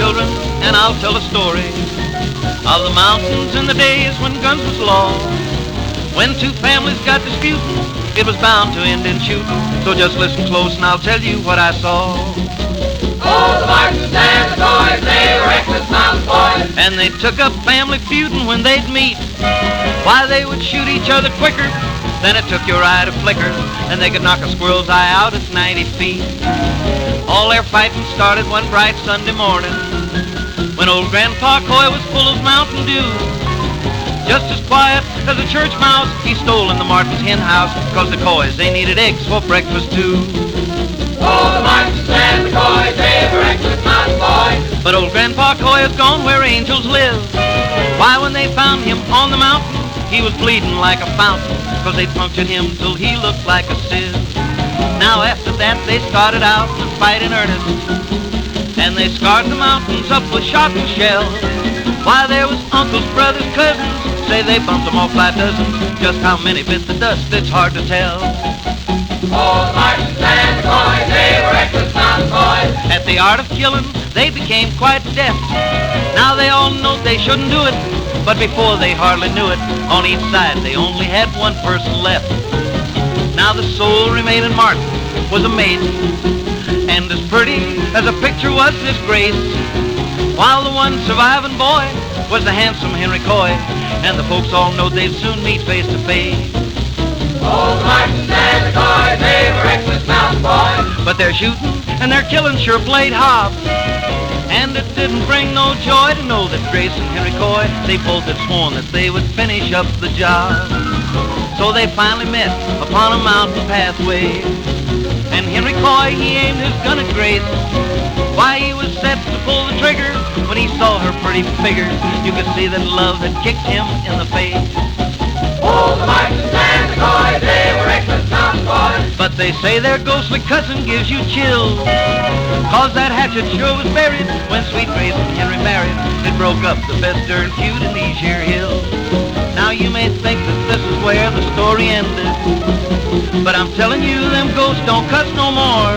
children, and I'll tell a story of the mountains in the days when guns was law. When two families got disputing, it was bound to end in shooting. So just listen close and I'll tell you what I saw. Oh, the Martins and the Coys, they were reckless mountain boys. And they took up family feuding when they'd meet. Why, they would shoot each other quicker than it took your eye to flicker, and they could knock a squirrel's eye out at 90 feet. All their fighting started one bright Sunday morning when old Grandpa Coy was full of Mountain Dew. Just as quiet as a church mouse, he stole in the Martins' hen house, 'cause the Coys, they needed eggs for breakfast too. Oh, the Martins and the Coys, they were reckless mountain boys. But old Grandpa Coy is gone where angels live. Why, when they found him on the mountain, he was bleeding like a fountain, 'cause they punctured him till he looked like a sieve. Now after that they started out to fight in earnest, and they scarred the mountains up with shot and shell. Why, there was uncles, brothers, cousins, say they bumped them off by dozens. Just how many bit the dust, it's hard to tell. Oh, the Martins and the Coys, they were reckless mountain boys. At the art of killing, they became quite deft. Now they all know they shouldn't do it, but before they hardly knew it, on each side they only had one person left. Now the sole remaining Martin was a maiden, and as pretty as a picture was this Grace, while the one surviving boy was the handsome Henry Coy, and the folks all know they'd soon meet face to face. Oh, the Martins and the Coys, they were reckless mountain boys. But their shooting and their killing sure played hob, and it didn't bring no joy to know that Grace and Henry Coy, they both had sworn that they would finish up the job. So they finally met upon a mountain pathway, and Henry Coy, he aimed his gun at Grace. Why, he was set to pull the trigger when he saw her pretty figure. You could see that love had kicked him in the face. Oh, the Martins and the Coys, they were reckless mountain boys. But they say their ghostly cousin gives you chills, 'cause that hatchet sure was buried when sweet Grace and Henry married. It broke up the best darn feud in these here hills. Now you may think that this is where the story ended, but I'm telling you, them ghosts don't cuss no more.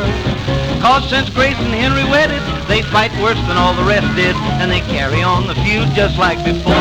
'Cause since Grace and Henry wedded, they fight worse than all the rest did, and they carry on the feud just like before.